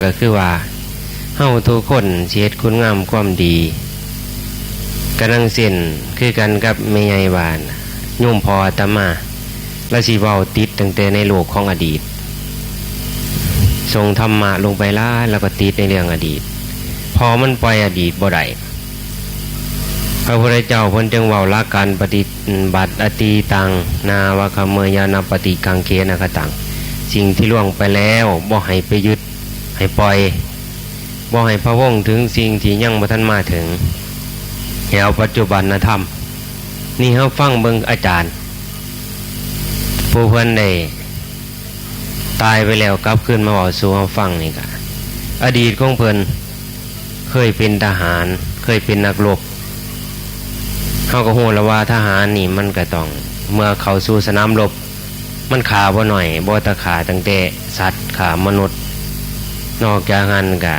ก็คือว่าเฮาทุกคนสิเฮ็ดคุณงามความดีกำลังเส้นคือกันกับแม่ใหญ่บ้านโยมพ่ออาตมาแล้วสิเว้าติดตั้งแต่ในโลกของอดีตส่งธรรมะลงไปล่าแล้วก็ติดในเรื่องอดีตพอมันปล่อยอดีตบ่ได้พระพุทธเจ้าเพิ่นจึงเว้าหลักการปฏิบัติอตีตังนาวะคะเมยานาปฏิกังเขนะกตังสิ่งที่ล่วงไปแล้วบ่ให้ไปยึดให้ปล่อยบ่ให้พะวงถึงสิ่งที่ยังบ่ทันมาถึงให้เอาปัจจุบันธรรมนี่เฮาฟังเบิ่งอาจารย์ผู้เพิ่นได้ตายไปแล้วกลับคืนมาเว้าสู่เฮาฟังนี่ก็อดีตของเพิ่นเคยเป็นทหารเคยเป็นนักรบเฮาก็ฮู้แล้วว่าทหารนี่มันก็ต้องเมื่อเข้าสู่สนามรบมันฆ่าบ่น้อยบ่ตะฆ่าตั้งแต่สัตว์ฆ่ามนุษย์นอกจากนั้นก็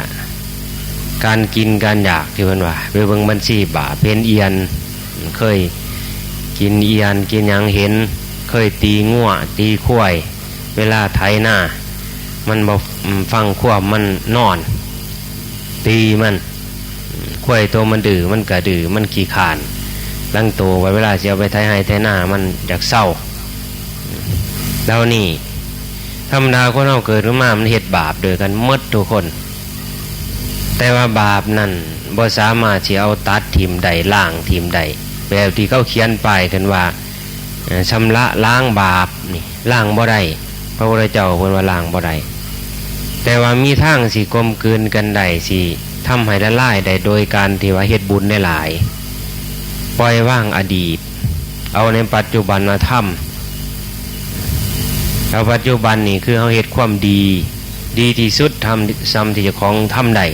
การกินการอยากที่เพิ่นว่าไปเบิ่งบัญชีบาปเป็นเอียนเคยกินเอียนกินหยังเห็นเคยตีงัวตีควายเวลาไถนามันบ่ฟังควบมันนอนตีมันควายตัวมันดื้อมันก็ดื้อมันขี้คร้านลังโตไว้เวลาสิเอาไปไถให้ไถนามันอยากเศร้าแล้วนี่ธรรมดาคนเราเกิดขึ้นมามันเฮ็ดบาปโดยกันหมดทุกคนแต่ว่าบาปนั่นบ่สามารถสิเอาตัดทิ่มใดล้างทิ่มใดแบบที่เขาเขียนป้ายกันว่าชำระล้างบาปนี่ล้างบ่ได้พระพุทธเจ้าเพิ่นว่าล้างบ่ได้แต่ว่ามีทางสิกลมกลืนกันได้สิทำให้ละลายได้โดยการที่ว่าเฮ็ดบุญได้หลายปล่อยวางอดีตเอาในปัจจุบันมาทำเอาปัจจุบันนี่คือเฮาเฮ็ดความดีที่สุดทำซ้ำที่เจ้าของทำได้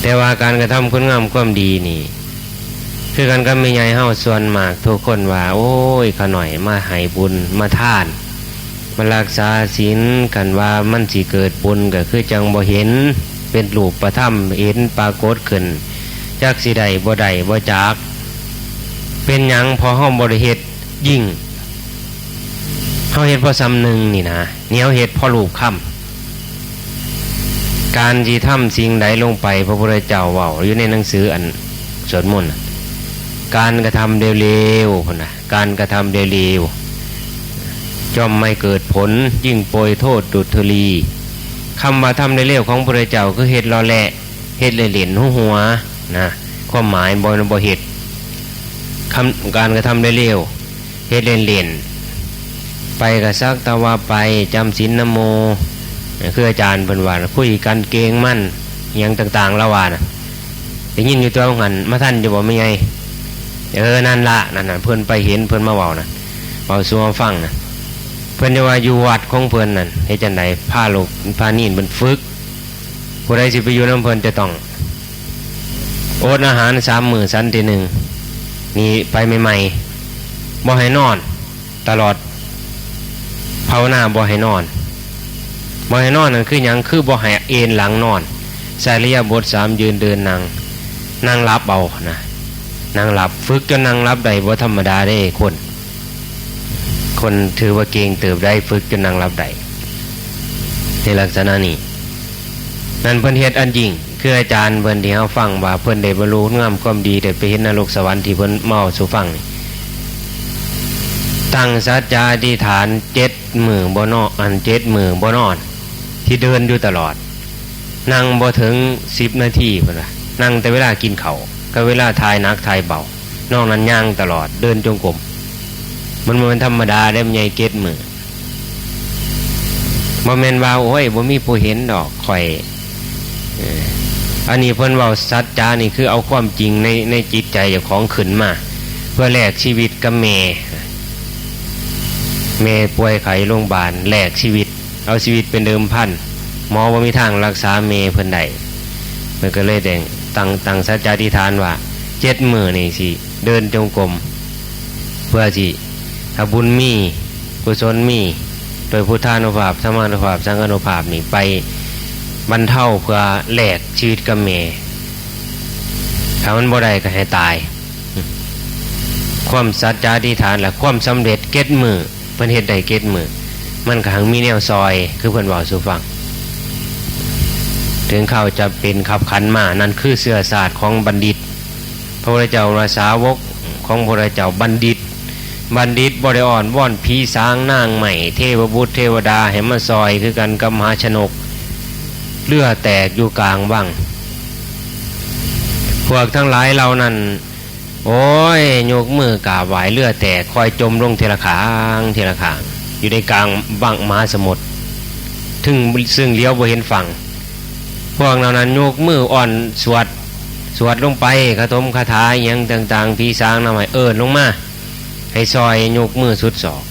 แต่ว่าการกระทำคุณงามความดีนี่คือกันก็ไม่ใหญ่เฮาส่วนมากทุกคนว่าโอ้ยขะหน่อยมาให้บุญมาทานมารักษาศีลกันว่ามันสิเกิดบุญก็คือจังบ่เห็นเป็นรูปธรรมเห็นปรากฏขึ้นจักสิได้บ่ได้บ่จักเป็นหยังพอเฮาบ่ได้เฮ็ดยิ่งเฮาเฮ็ดเพราะซ้ำนึงนี่นะเนี่ยเฮาเฮ็ดเพราะรูปค่ำการที่ทำสิ่งใดลงไปพระพุทธเจ้าเว้าอยู่ในหนังสืออันสวดมนต์การกระทำเร็วๆพุ่นน่ะการกระทำเร็วๆย่อมไม่เกิดผลยิ่งโปรยโทษดุจธุลีคำว่าทำเร็วๆของพระพุทธเจ้าคือเฮ็ดล้อแหละเฮ็ดเล่นๆหัวๆนะความหมายบ่เฮ็ดการกระทำเร็วๆเฮ็ดเล่นๆไปก็ซักตะว่าไปจำศีลนะโมคืออาจารย์เพิ่นว่าคุยกันเก่งมั่นหยังต่างๆละว่าน่ะได้ยินอยู่ตัวหันมาท่านจะบอกไม่ไงนั่นละนั่นน่ะเพิ่นไปเห็นเพิ่นมาเว้าน่ะเว้าสู่ฟังน่ะเพิ่นจะว่าอยู่วัดของเพิ่นนั่นเฮ็ดจังได๋พาลูกพานี่เพิ่นฝึกผู้ใดสิไปอยู่นำเพิ่นจะต้องอดอาหาร3มื้อสันทีนึงนี่ไปใหม่ๆบ่ให้นอนตลอดภาวนาบ่ให้นอนนั่นคือหยังคือบ่ให้เอนหลังนอนใส่อิริยาบถ3ยืนเดินนั่งหลับเอานะนั่งหลับฝึกจนนั่งหลับได้บ่ธรรมดาเด้คนถือว่าเก่งเติบได้ฝึกจนนั่งหลับได้ในลักษณะนี้นั่นเพิ่นเฮ็ดอันยิ่งคืออาจารย์เพิ่นที่เฮาฟังว่าเพิ่นได้บรรลุงามความดีได้ไปเห็นนรกสวรรค์ที่เพิ่นเมาสู่ฟังนี่ตั้งสัจจะอธิษฐาน7 มื้อบ่นอน7 มื้อบ่นอนที่เดินอยู่ตลอดนั่งบ่ถึง10 นาทีพุ่นน่ะนั่งแต่เวลากินข้าวกับเวลาทายหนักทายเบานอกนั้นย่างตลอดเดินจงกรมมันบ่แม่นธรรมดาได้มันใหญ่7 มื้อบ่แม่นว่าโอ้ยบ่มีผู้เห็นดอกข่อยอันนี้เพิ่นเว้าสัจจะนี่คือเอาความจริงในจิตใจเจ้าของขึ้นมาเพื่อแลกชีวิตกับแม่ป่วยไข้โรงพยาบาลแลกชีวิตเอาชีวิตเป็นเดิมพันหมอบ่มีทางรักษาเพิ่นได้เพิ่นก็เลยตั้งสัจจะอธิษฐานว่า7 มื้อนี่สิเดินจงกรมเพื่อสิถ้าบุญมีกุศลมีโดยพุทธานุภาพธรรมานุภาพสังฆานุภาพนี่ไปบรรเทาเพื่อแลกชีวิตกับถ้ามันบ่ได้ก็ให้ตายความสัจจะอธิษฐานและความสำเร็จ7 มื้อเพิ่นเฮ็ดได้7 มื้อมันก็หังมีแนวซอยคือเพิ่นเว้าสู่ฟัง ถึงเขาจะเป็นขับขันมานั่นคือเสื้อศาสตร์ของบัณฑิตพระพุทธเจ้าราสาวกของพระพุทธเจ้าบัณฑิตบริอ่อนว่อนผีสางนางใหม่เทวบุตรเทวดาเห็นมาซอยคือกันกับมหาชนกเลือแตกอยู่กลางบ้างพวกทั้งหลายเรานั้นโอ้ยยกมือกราบไหว้เลือแตกคอยจมลงเทละขางอยู่ในกลางบ้างมหาสมุทรซึ่งเลี้ยวบ่เห็นฝั่งพวกเหล่านั้นยกมืออ่อนสวดลงไปกระทมคาถาอย่างต่างๆผีสางนางใหม่ลงมาให้ซอยยกมือสุดศอก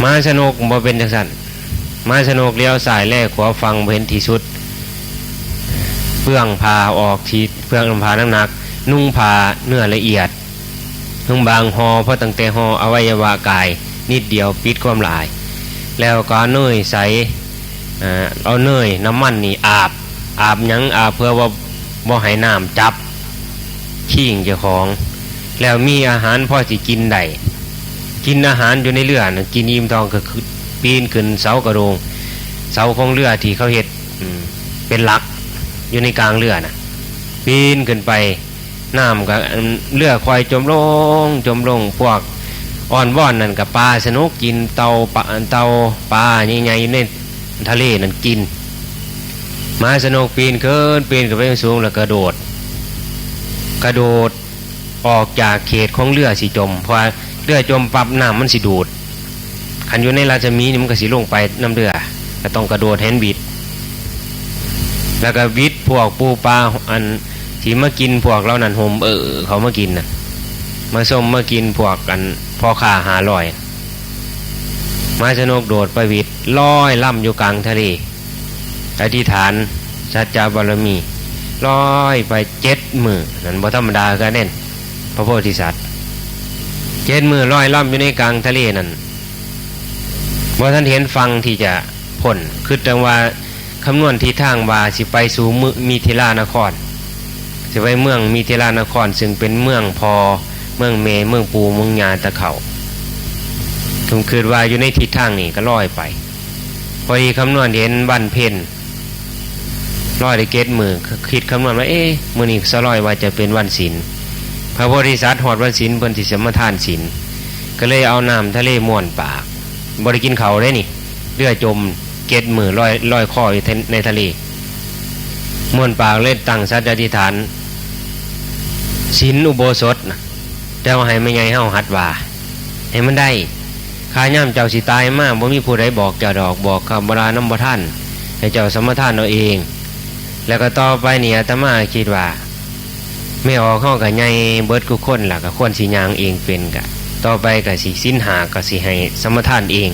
มหาชนกบ่เป็นจังซั่นมหาชนกเลี้ยวซ้ายแลขวาฟังบ่เห็นที่สุดเปลืองผ้าออกทีเปลืองผ้าหนักๆนุ่งผ้าเนื้อละเอียดนุ่งบางห่อเพราะตั้งแต่ห่ออวัยวะกายนิดเดียวปิดความหลายแล้วก็เนยใสเอาเนยน้ำมันนี่อาบหยังอาบเพื่อว่าบ่ให้น้ำจับขี้งเจ้าของแล้วมีอาหารพอสิกินได้กินอาหารอยู่ในเรือนะกินอิ่มท้องก็คือปีนขึ้นเสากระโดงเสาของเรือที่เขาเฮ็ดเป็นหลักอยู่ในกลางเรือนะปีนขึ้นไปน้ำกับเรือควายจมลงพวกอ่อนว่อนนั่นกับปลาสนุกกินเตาปลาใหญ่ๆในทะเลนั่นกินมาสนุกปีนขึ้นไปสูงแล้วกระโดดออกจากเขตของเรือสิจมเพราะเรือจมปั๊บน้ำมันสิดูดขันอยู่ในราชมีนี่มันก็สิลงไปน้ำเรือก็ต้องกระโดดแฮนด์บิดแล้วก็วิดพวกปูปลาอันที่มากินพวกเรานั่นโฮมเขามากินน่ะมาส้มมากินพวกกันพอขาหาลอยมาชนกโดดไปวิดลอยล่ำอยู่กลางทะเลอธิษฐานสัจจบารมีลอยไป7 มื้อนั่นบ่ธรรมดาก็เน่นพระโพธิสัตว์7 มื้อลอยล่ำอยู่ในกลางทะเลนั่นบ่ท่านเห็นฟังที่จะพ้นคือจังว่าคำนวณที่ทางว่าสิไปสู่มีธิรานครสิไปเมืองมีธิรานครซึ่งเป็นเมืองพอเมืองเมเมืองปูเมืองยาตะเขาผมคิดว่าอยู่ในทิศทางนี้ก็ลอยไปพอดีคำนวณเห็นวันเพ็ญลอยได้7 มื้อคิดคำนวณว่ามื้อนี้สลอยว่าจะเป็นวันศีลพระโพธิสัตว์หอดวันศีลเพิ่นสิสมทานศีลก็เลยเอาน้ำทะเลม่วนปากบ่ได้กินข้าวได้นี่เรือจม7 มื้อลอยคออยู่ในทะเลม่วนปากเลยตั้งสัจจะอธิษฐานศีลอุโบสถนะแต่ว่าให้ไม่ไงเฮาหัดว่าให้มันได้ข้าย่ำเจ้าสิตายมากบ่มีผู้ใดบอกเจ้าดอกบอกคำโบราณน้ำบ่ท่านให้เจ้าสมทานเอาเองแล้วก็ต่อไปเนี่ยอาตมาคิดว่าไม่ออกเข้ากับไงเบิดกุคนล่ะกับคนสิยางเองเป็นกะต่อไปกับสิสิ้นหากับสิให้สมทานเอง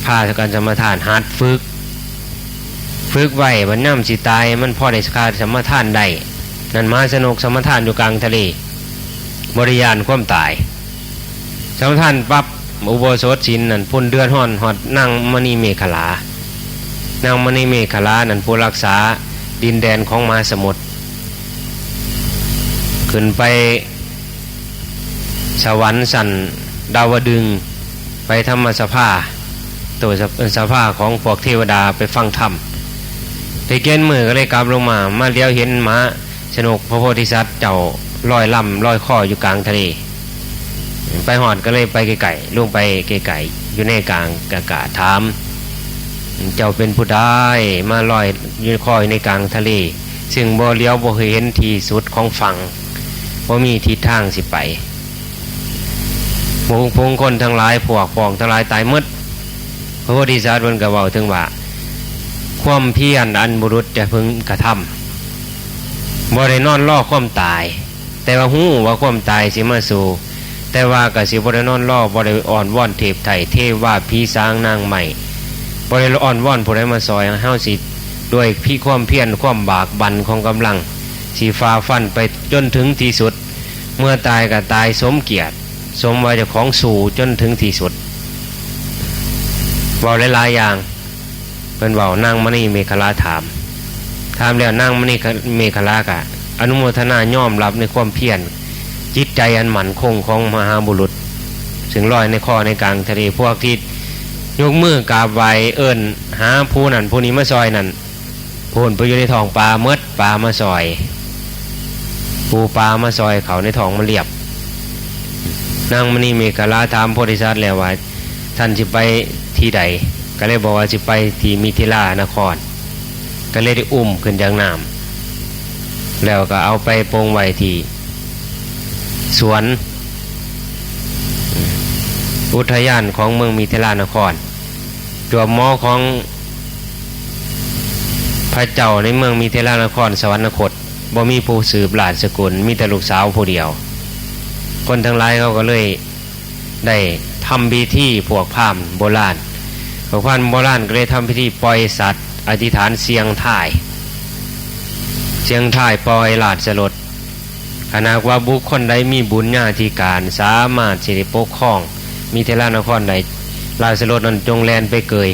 พาการสมทานหัดฝึกไว้มันย่ำสิตายมันพอได้ค่าสมทานได้นั่นมาสนุกสมทานอยู่กลางทะเลบริยานความตายสมทานปั๊บอุโบสถศีลนั่นพุ่นเดือนหอดนั่งมณีเมขลานางมณีเมขลานั่นผู้รักษาดินแดนของมหาสมุทรขึ้นไปสวรรค์สันดาวดึงไปธรรมสภาตัวสภาของพวกเทวดาไปฟังธรรมได้เกณฑ์มือก็เลยกลับลงมาเลี้ยวเห็นม้าสนุกพระโพธิสัตว์เจ้าลอยลำลอยข้ออยู่กลางทะเลไปหอดก็เลยไปไกลๆลงไปไกลๆอยู่ในกลางอากาศถามเจ้าเป็นผู้ได้มาลอยยืนคอยในกลางทะเลซึ่งบ่เลี้ยวบ่เห็นที่สุดของฝั่งบ่มีทิศทางสิไปพงคนทั้งหลายพวกพ้องทั้งหลายตายหมดพระโพธิสัตว์มันก็เว้าถึงว่าความเพียรอันบุรุษจะพึงกระทำบ่ได้นอนรอความตายแต่ว่าฮู้ว่าความตายสิมาสู่แต่ว่าก็สิบ่ได้นอนรอบ่ได้อ่อนว่อนเทพไถ่เทวาผีสางนางใหม่บ่ได้อ่อนว่อนผู้ใดมาซอยเฮาสิด้วยพี่ความเพียรความบากบั่นของกำลังสิฝ่าฟันไปจนถึงที่สุดเมื่อตายก็ตายสมเกียรติสมว่าเจ้าของสู่จนถึงที่สุดเว้าหลายๆอย่างเพิ่นเว้านางมณีเมขลาถามแล้วนางมณีเมขลากะอนุโมทนายอมรับในความเพียรจิตใจอันมั่นคงของมหาบุรุษถึงลอยในข้อในกลางทะเลพวกที่ยกมือกราบไหว้หาผู้นั้นผู้นี้มาซอยนั้น โผล่ไปอยู่ในท้องปลาเมดปลามาซอยปูปลามาซอยเขาในท้องมันเรียบนางมณีเมฆลาถามโพธิสัตว์แล้วว่าท่านสิไปที่ใดก็เลยบอกว่าสิไปที่มิถิลานครก็เลยได้อุ้มขึ้นจากน้ำแล้วก็เอาไปโปงไว้ที่สวนอุทยานของเมืองมิถิลานครตัวหม้อของพระเจ้าในเมืองมิถิลานครสวรรคตบ่มีผู้สืบราชสกุลมีแต่ลูกสาวผู้เดียวคนทั้งหลายเขาก็เลยได้ทำพิธีพวกพราหมณ์โบราณพวกพราหมณ์โบราณก็เลยทำพิธีปล่อยสัตว์อธิษฐานเสียงท่ายปล่อยราชรถขณะว่าบุคคลใดมีบุญญาธิการสามารถสิริปกครองมิถิลานครใดราชรถนั้นจงแลนไปเกย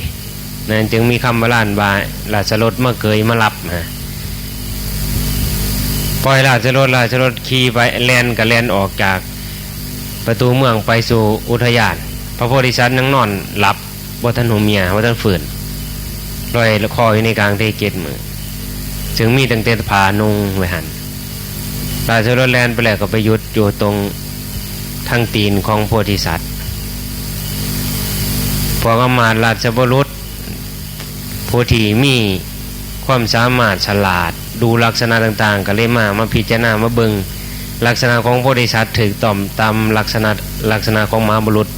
นั่นจึงมีคำโบราณว่าราชรถมาเกยมารับนะปล่อยราชรถขี่ไปแลนกับแลนออกจากประตูเมืองไปสู่อุทยานพระโพธิสัตว์นั่งนอนหลับบ่ทันหูเมียบ่ทันฝืนลอยคออยู่ในกลางเทเกตมือจึงมีตั้งแต่ผานุงไว้หันราชรถแลนไปแล้วก็ไปยุดอยู่ตรงทางตีนของโพธิสัตว์พวกอมาตย์ราชบุรุษผู้ที่มีความสามารถฉลาดดูลักษณะต่างๆก็เลยมาพิจารณามาเบิ่งลักษณะของโพธิสัตว์ถึกต่อมตามลักษณะของมหาบุรุษ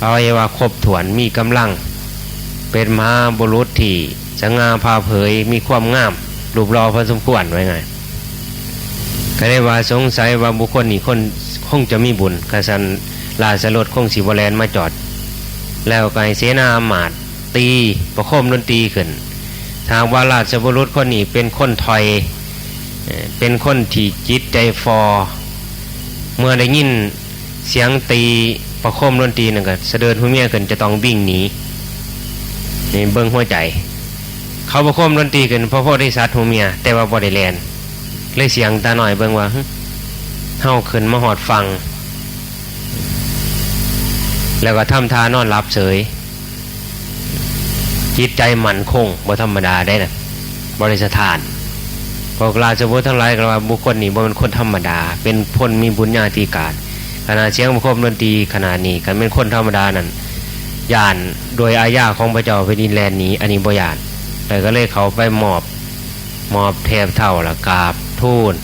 อวัยวะครบถ้วนมีกำลังเป็นมหาบุรุษที่สง่าผ่าเผยมีความงามรูปหล่อพอสมควรไว้ไงก็ได้ว่าสงสัยว่าบุคคลนี้คนคงจะมีบุญกษัตริย์ราชรถคงสิบแลนมาจอดแล้วก็ให้เสนาอมาตย์ตีประโคมดนตรีขึ้นทางว่าราชบุรุษคนนี้เป็นคนถอยเป็นคนที่จิตใจฟอเมื่อได้ยินเสียงตีประโคมดนตรีนั่นก็เสด็จหัวเมียขึ้นจะต้องวิ่งหนีนี่เบิ่งหัวใจเขาประโคมดนตรีขึ้นเพราะโพธิสัตว์หัวเมียแต่ว่าบ่ได้แลนเลยเสียงตาหน่อยเบิ่งว่าเฮาขึ้นมาหอดฟังแล้วก็ทำท่านอนหลับเฉยจิตใจมั่นคงบ่ธรรมดาได้นะบริสถานพวกราชบุตรทั้งหลายก็ว่าบุคคลนี้บ่เป็นคนธรรมดาเป็นคนมีบุญญาธิการขณะเสียงประโคมดนตรีขณะนี้กันเป็นคนธรรมดานั่นย่านโดยอาญาของพระเจ้าแผ่นดินแลนนี้อันนี้บ่ย่านแต่ก็เลยเขาไปมอบเทพเท่าละกราบทูล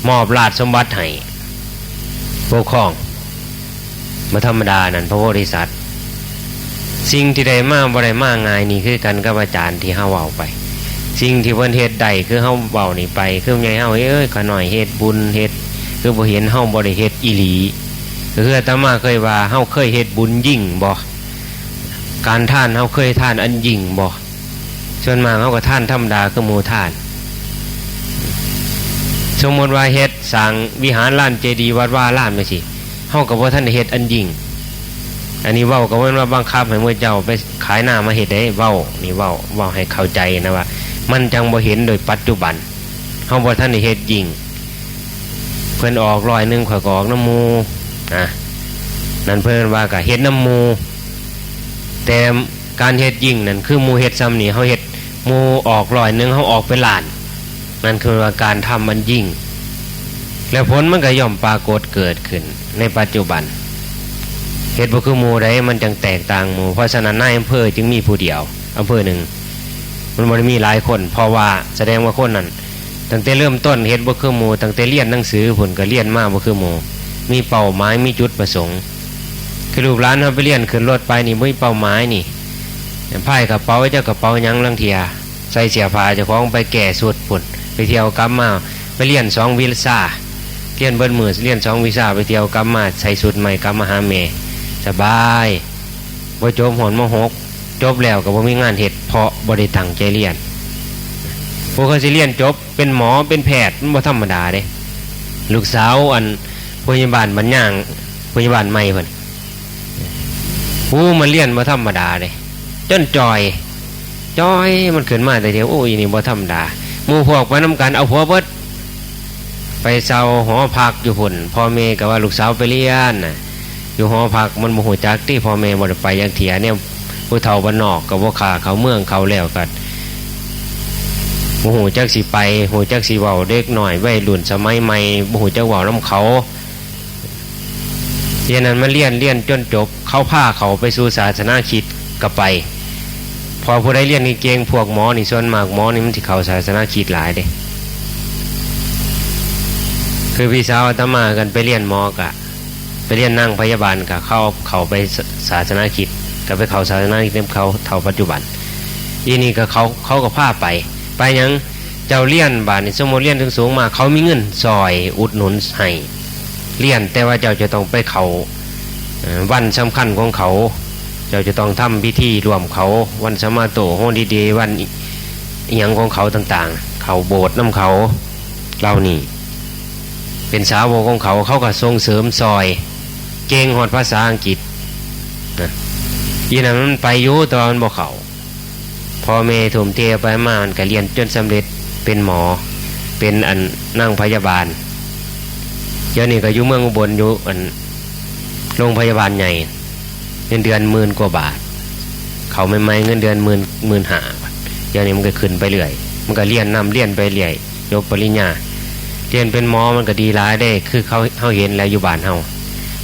มอบราชสมบัติให้ปกครองบ่ธรรมดานั่นพระโพธิสัตว์สิ่งที่ได้มาบ่ได้มาง่ายนี่คือกันกับอาจารย์ที่เฮาเว้าไปสิ่งที่เพิ่นเฮ็ดได้คือเฮาเว้านี่ไปคือใหญ่เฮาขน้อยเฮ็ดบุญเฮ็ดคือบ่เห็นเฮาบ่ได้เฮ็ดอีหลีคืออาตมาเคยว่าเฮาเคยเฮ็ดบุญยิ่งบ่การทานเฮาเคยทานอันยิ่งบ่ส่วนมากเฮาก็ทานธรรมดาคือหมู่ทานสมมุติว่าเฮ็ดสร้างวิหารลานเจดีย์วัดว่าลานจังซี่เฮาก็บ่ทันได้เฮ็ดอันยิ่งอันนี้เว้าก็ว่าบังคับให้มื้อเจ้าไปขายหน้ามาเฮ็ดได้เว้านี่เว้าให้เข้าใจนะว่ามันจังบ่เห็นโดยปัจจุบันเฮาบ่ทันได้เฮ็ดยิ่งเพิ่นออก100ข่อยก็ออกน้ำหมู่นั่นเพิ่นว่าก็เฮ็ดน้ำหมู่แต่การเฮ็ดยิ่งนั่นคือหมู่เฮ็ดซ้ำนี่เฮาเฮ็ดหมู่ออก100เฮาออกเป็นล้านนั่นคือว่าการทำมันยิ่งแล้วผลมันก็ย่อมปรากฏเกิดขึ้นในปัจจุบันเฮ็ดบ่คือหมู่ใดมันจังแตกต่างหมู่เพราะฉะนั้นนายอำเภอจึงมีผู้เดียวอำเภอหนึ่งมันบ่ได้มีหลายคนเพราะว่าแสดงว่าคนนั้นตั้งแต่เริ่มต้นเฮ็ดบ่คือหมู่ตั้งแต่เรียนหนังสือผลก็เรียนมาบ่คือหมู่มีเป้าหมายมีจุดประสงค์คือลูกหลานเฮาไปเรียนขึ้นรถไปนี่บ่มีเป้าหมายนี่พายกระเป๋าเจ้ากระเป๋าหยังลังเทียใส่เสื้อผ้าเจ้าของไปแก่สุดพุ่นไปเที่ยวกลับมาไปเรียน2วีซ่าเรียนเบิดมื้อเรียน2วีซ่าไปเที่ยวกลับมาใส่สุดใหม่กลับมาหาแม่สบายบ่จบหอนม.6จบแล้วก็บ่มีงานเฮ็ดเพราะบ่ได้ตั้งใจเรียนพวกเขาสิเรียนจบเป็นหมอเป็นแพทย์มันบ่ธรรมดาเด้ลูกสาวอันพยาบาลบัญญังพยาบาลใหม่เพิ่นมันเรียนบ่ธรรมดาเด้จนจอยมันขึ้นมาแต่เดียวโอ้ยนี่บ่ธรรมดาหมู่พวกไปนำกันเอาผัวเบิดไปเช่าหอพักอยู่พุ่นพ่อแม่ก็ว่าลูกสาวไปเรียนน่ะอยู่หอพักมันบ่ฮู้จักที่พ่อแม่บ่ได้ไปอย่างเถียเนี่ยผู้เฒ่าบ้านนอกก็บ่ฆ่าเขาเมืองเขาแล้วก็ บ่ฮู้จักสิไปฮู้จักสิเว้าเด็กน้อยวัยรุ่นสมัยใหม่บ่ฮู้จักเว้านำเขาเรียนนั้นมาเรียนจนจบเขาพาเขาไปสู่ศาสนาคริสต์ก็ไปพอผู้ใดเรียนเก่งๆพวกหมอนี่ส่วนมากหมอนี่มันสิเข้าศาสนาคริสต์หลายเด้คือพี่สาวอาตมากันไปเรียนหมอกะไปเรียนนั่งพยาบาลกะเขาไปศาสนาคริสต์ก็ไปเข้าศาสนาคริสต์เขาเท่าปัจจุบันอีนี่ก็เขาก็พาไปยังเจ้าเรียนบาดนี่สมมุติเรียนสูงมาเขามีเงินซอยอุดหนุนให้เรียนแต่ว่าเจ้าจะต้องไปเขาวันสำคัญของเขาเจ้าจะต้องทำพิธีรวมเขาวันสมาโตโฮลิเดย์วันอิหยังของเขาต่างๆเขาโบสถ์น้ำเขาเรานี่เป็นสาวกของเขาก็ส่งเสริมซอยเก่งฮอดภาษาอังกฤษนะยี่นั้นมันไปอยู่ตอนบ่เขาพอเมถุมเทไปมามันก็เรียนจนสำเร็จเป็นหมอเป็นอันนั่งพยาบาลเดี๋ยวนี้ก็อยู่เมืองอุบลอยู่อันโรงพยาบาลใหญ่เงินเดือน10,000 กว่าบาทเขาไม่เงินเดือน15,000เดี๋ยวนี้มันก็ขึ้นไปเรื่อยมันก็เรียนไปเรื่อยยกปริญญาเรียนเป็นหมอมันก็ดีหลายได้คือเขาเห็นแล้วอยู่บ้านเฮา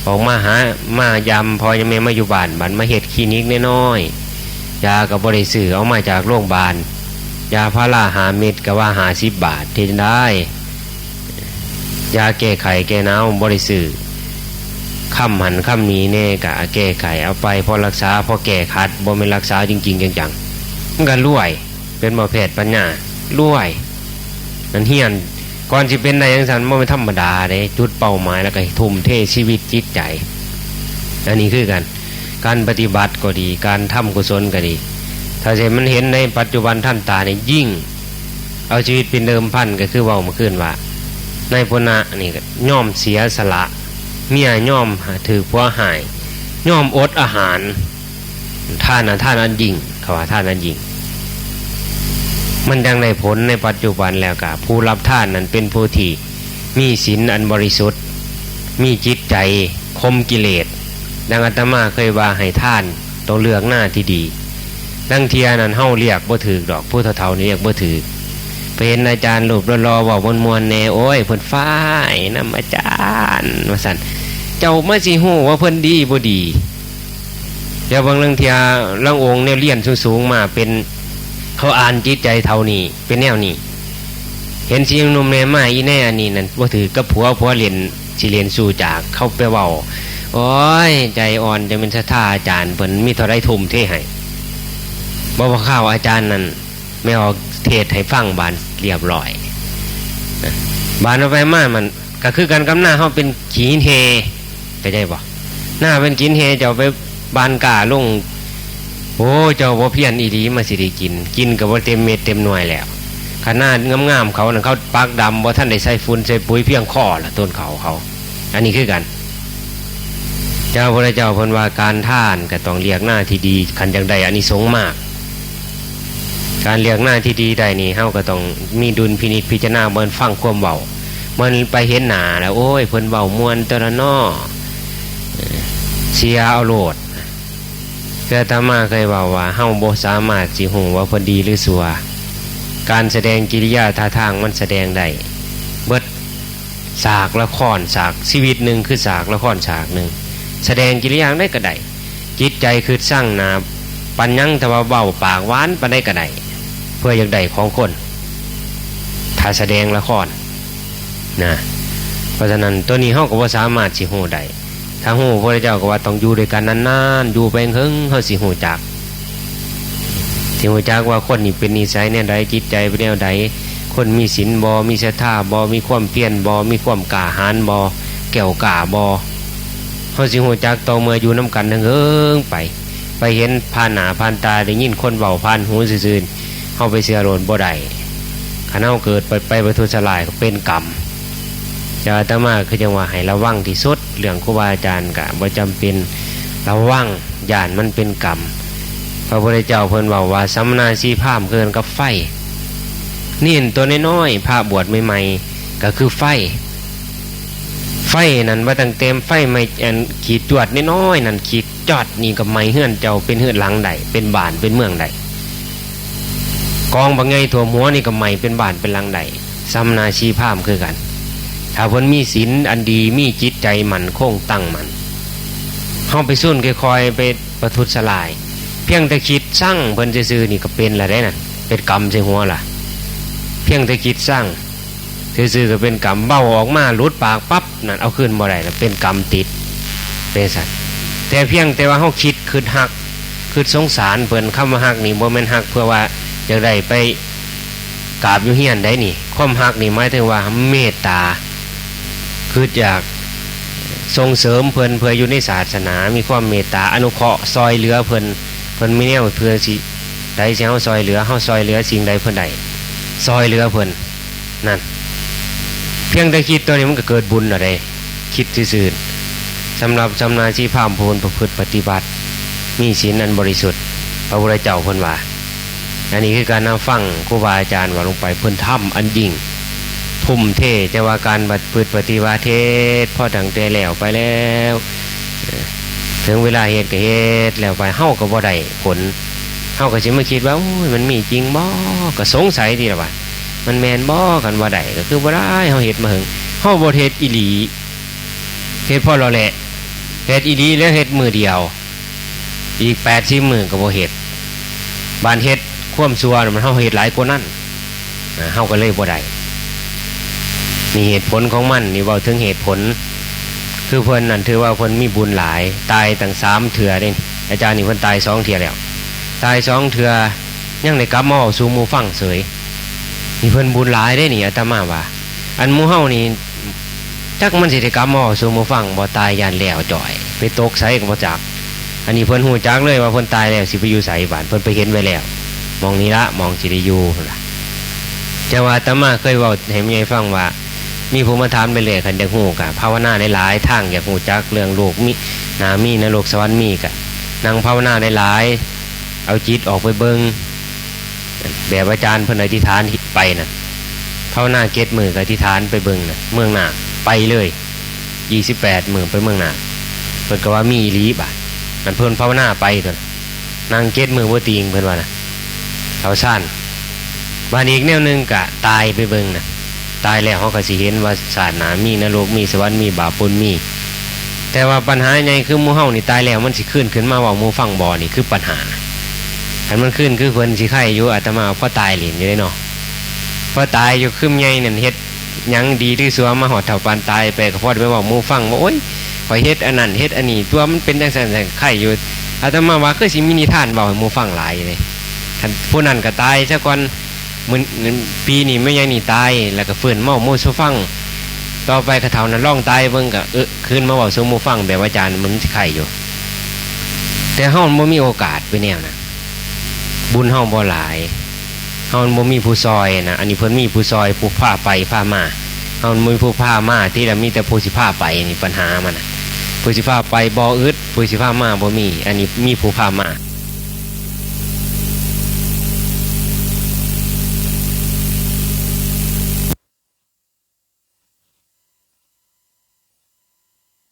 ออกมายำพอยังไม่มาอยู่บ้านบัดมาเฮ็ดคลินิกน้อยๆยาก็บ่ได้ซื้อเอามาจากโรงพยาบาลยาพารา5 เม็ดก็ว่า50 บาทที่ได้ยาแก้ไขแก้หนาวบ่ได้ซื้อค่ำหันค่ำนี้แน่ก็แก้ไขเอาไปพอรักษาพอแก้คัดบ่แม่นรักษาจริงๆจังๆมันก็รวยเป็นหมอแพทย์ปัญญารวยนั่นเฮียนก่อนสิเป็นได้จังซั่นบ่แม่นธรรมดาเด้จุดเป้าหมายแล้วก็ทุ่มเทชีวิตจิตใจอันนี้คือกันการปฏิบัติก็ดีการทำกุศลก็ดีถ้ามันเห็นในปัจจุบันท่านตาเนี่ยยิ่งเอาชีวิตเป็นเดิมพันก็คือเว้าเมื่อคืนว่าในพุทธะนี่ก็ย่อมเสียสละเมียย่อมถือผัวหายย่อมอดอาหารท่านอันยิ่งเขาว่าท่านอันยิ่งมันยังได้ผลในปัจจุบันแล้วกับผู้รับท่านนั้นเป็นผู้ที่มีศีลอันบริสุทธิ์มีจิตใจคมกิเลสดังอาตมาเคยว่าให้ท่านต้องเลือกหน้าที่ดีดังเทียนั้นเฮาเรียกบ่ถือดอกผู้เฒ่านี่เรียกบ่ถือไปเห็นอาจารย์รูปรอๆบอกมวนๆแน่โอ้ยเพิ่นฟ้ายนำอาจารย์ว่าซั่นเจ้ามาสิฮู้ว่าเพิ่นดีบ่ดีเดี๋ยวบางเรื่องเทียลางองค์เนี่ยเรียนสูงๆมาเป็นเขาอ่านจิตใจเท่านี้เป็นแนวนี้เห็นสิยังหนุ่มแน่มาอีแน่อันนี้นั่นบ่ถือกับผัวเรียนสิเรียนสู่จากเข้าไปเว้าโอ้ยใจอ่อนจะเป็นศรัทธาอาจารย์เพิ่นมีเท่าใดทุ่มเทให้บ่ว่าข้าวอาจารย์นั่นไม่ออกเทศให้ฟังบานเรียบร้อยบานเอาไปมามันก็คือกันกับหน้าเฮาเป็นขีนเฮเข้าใจบ่หน้าเป็นขีนเฮเจ้าไปบานกาลงโอ้เจ้าบ่เพี้ยนอีหลีมาสิได้กินก็บ่เต็มเม็ดเต็มหน่วยแล้วขนาดงามๆเขานั่นเขาปากดำบ่ทันได้ใส่ฝุ่นใส่ปุ๋ยเพียงข้อละต้นเขาอันนี้คือกันเจ้าพระเจ้าเพิ่นว่าการท่านก็ต้องเรียกหน้าที่ดีคันจังใดอานิสงส์มากการเรียกหน้าที่ดีได้นี่เฮาก็ต้องมีดุลพินิจพิจารณาเบิ่งฟังความเว้ามันไปเห็นหน้าแล้วโอ้ยเพิ่นเว้าม่วนตะละน้อเสียเอาโลดแต่อาตมาเคยว่าเฮาบ่สามารถสิฮู้ว่าเพิ่นดีหรือชั่วการแสดงกิริยาท่าทางมันแสดงได้เบิดฉากละครฉากชีวิตนึงคือฉากละครฉากนึงแสดงกิริยาได้ก็ได้จิตใจคือสร้างนาปัญญังแต่ว่าเบาปากหวานปานใดก็ได้เพื่ออยากได้ของคนถ้าแสดงละครนะเพราะฉะนั้นตัวนี้เฮาก็บ่สามารถสิฮู้ได้ถ้าฮู้พระเจ้าก็ว่าต้องอยู่ด้วยกันนานๆอยู่ไปเฮิงเฮาสิฮู้จักว่าคนนี่เป็นนิสัยแนวใดจิตใจเป็นแนวใดคนมีศีลบ่มีศรัทธาบ่มีความเพียรบ่มีความกล้าหาญบ่แก้วกล้าบ่เฮาสิฮู้จักต่อเมื่ออยู่นำกันเฮิงไปเห็นผ่านหน้าผ่านตาได้ยินคนเว้าผ่านหูซื่อๆเฮาไปเชื่อโลนบ่ได้คันเฮาเกิดไปประทุษร้ายก็เป็นกรรมจะอาตมาคือจังว่าให้ระวังที่สุดเรื่องครูบาอาจารย์ก็บ่จำเป็นระวังญาณมันเป็นกรรมพระพุทธเจ้าเพิ่นว่าสัมมนาสีพามเกินกับไฟนี่ตัวน้อยๆพระบวชใหม่ๆก็คือไฟนั่นว่าตั้งเต็มไฟไม่อันขีดจวดน้อยๆนั่นขีดจอดนี่กับไม้เฮือนเจ้าเป็นเฮือนหลังใดเป็นบ้านเป็นเมืองใด กองบางไงถั่วหัวนี่ก็ใหม่เป็นบ้านเป็นหลังใดซ้ำนาชีพามคือกันถ้าเพิ่นมีศีลอันดีมีจิตใจมั่นคงตั้งมั่นเฮาไปสุ่นคอยไปประทุษลายเพียงแต่คิดสร้างเพิ่นซื่อๆนี่ก็เป็นละได้น่ะเป็นกรรมใส่หัวล่ะเพียงแต่คิดสร้างซื่อๆก็เป็นกรรมเบ้าออกมาหลุดปากปั๊บนั่นเอาคืนบ่ได้น่ะเป็นกรรมติดเป็นสัตว์แต่เพียงแต่ว่าเฮาคิดคือฮักคือสงสารเพิ่นคำว่าฮักนี่บ่แม่นฮักเพื่อว่าจะได้ไปกราบอยู่เฮียนได้นี่ความฮักนี่หมายถึงว่าเมตตาคืออยากส่งเสริมเพิ่นเพื่ออยู่ในศาสนามีความเมตตาอนุเคราะห์ซอยเหลือเพิ่นมีแนวเพื่อสิได้สิเฮาซอยเหลือเฮาซอยเหลือสิ่งใดเพิ่นใดซอยเหลือเพิ่นนั่นเพียงแต่คิดตัวนี้มันก็เกิดบุญอะไรคิดซื่อๆสำหรับสำนาชีพามพูนประพฤติปฏิบัติมีศีลอันบริสุทธิ์พระพุทธเจ้าเพิ่นว่าอันนี้คือการนำฟังครูบาอาจารย์ว่าลงไปเพิ่นทำอันยิ่งทุ่มเทจะว่าการปฏิปฏิบัติเทศพ่อตั้งแต่แล้วไปแล้วถึงเวลาเหตุก็เหตุแล้วไปเฮาก็บ่ได้ผลเฮาก็สิมาคิดว่าโอ้ยมันมีจริงบ่ก็สงสัยดีล่ะว่ามันแม่นบ่กันว่าได้ก็คือบ่ได้เฮาเฮ็ดมาหึงเฮาบ่เฮ็ดอีหลีเฮ็ดพอเราแหละเฮ็ดอีหลีแล้วเฮ็ดมือเดียวอีก80มื้อก็บ่เฮ็ดบ้านเฮ็ดความชั่วมันเฮาเฮ็ดหลายกว่านั้นเฮาก็เลยบ่ได้มีเหตุผลของมันนี่เว้าถึงเหตุผลคือเพิ่นนั่นถือว่าเพิ่นมีบุญหลายตายตั้ง3เทื่อเด้อาจารย์นี่เพิ่นตาย2เทื่อแล้วตาย2เทื่อยังได้กลับมาเว้าสู่หมู่ฟังเสยนี่เพิ่นบุญหลายได้นี่อาตมาว่าอันหมู่เฮานี่จักมันสิได้กลับมาเว้าสู่หมู่ฟังบ่ตายยานแล้วจ่อยไปตกไสก็บ่จักอันนี้เพิ่นฮู้จักเลยว่าเพิ่นตายแล้วสิไปอยู่ไสบ้านเพิ่นไปเห็นไว้แล้วมองนี้ละมองสิได้อยู่ล่ะแต่ว่าอาตมาเคยเว้าให้แม่ฟังว่ามีผู้มาถามไปเลยคันอยากฮู้กะภาวนาได้หลายทางอยากฮู้จักเรื่องโลกมีนามีนรกสวรรค์มีกะนั่งภาวนาได้หลายเอาจิตออกไปเบิ่งแบบอาจารย์เพิ่นอธิษฐานไปน่ะภาวนา7มื้อก็อธิษฐานไปเบิ่งน่ะเมืองนาไปเลย28มื้อไปเมืองนาเพิ่นก็ว่ามีอีหลีบาดนั่นเพิ่นภาวนาไปตัวนั่ง7มื้อบ่ติงเพิ่นว่าน่ะเอาซ่านบ้านอีกแนวนึงก็ตายไปเบิ่งน่ะตายแล้วเขาก็สิเห็นว่าศาสนามีนรกมีสวรรค์มีบาปบุญมีแต่ว่าปัญหาใหญ่คือหมู่เฮานี่ตายแล้วมันสิขึ้นมาว่าหมู่ฟังบ่นี่คือปัญหาอันมันขึ้นคือเพิ่นสิไข่อยู่อาตมาพอตายหลินอยู่ได้เนาะพอตายอยู่คึมใหญ่นั่นเฮ็ดหยังดีที่สัวมาหอดเฒ่าปานตายไปก็พอได้ไปบอกหมู่ฟังว่าโอ๊ยข่อยเฮ็ดอันนั้นเฮ็ดอันนี้ตัวมันเป็นจังซั่นไข่อยู่อาตมาว่าคือสิมีนิทานเว้าให้หมู่ฟังหลายเลยท่านผู้นั้นก็ตายซะก่อนมันปีนี้ไม่ยังนี่ตายแล้วก็ฟื้นมาโมซูฟังต่อไปกระเท่านั้นร่องตายเบิ่งก็ขึ้นมาบอกซูโมฟังแบบอาจารย์มันไข่อยู่แต่เฮาบ่มีโอกาสไปแนวนะบุญเฮาบ่หลายเฮาบ่มีผู้ซอยนะอันนี้เพิ่นมีผู้ซอยผู้พาไปพามาเฮาบ่มีผู้พามาที่ละมีแต่ผู้สิพาไปนี่ปัญหามันน่ะผู้สิพาไปบ่อึดผู้สิพามาบ่มีอันนี้มีผู้พามา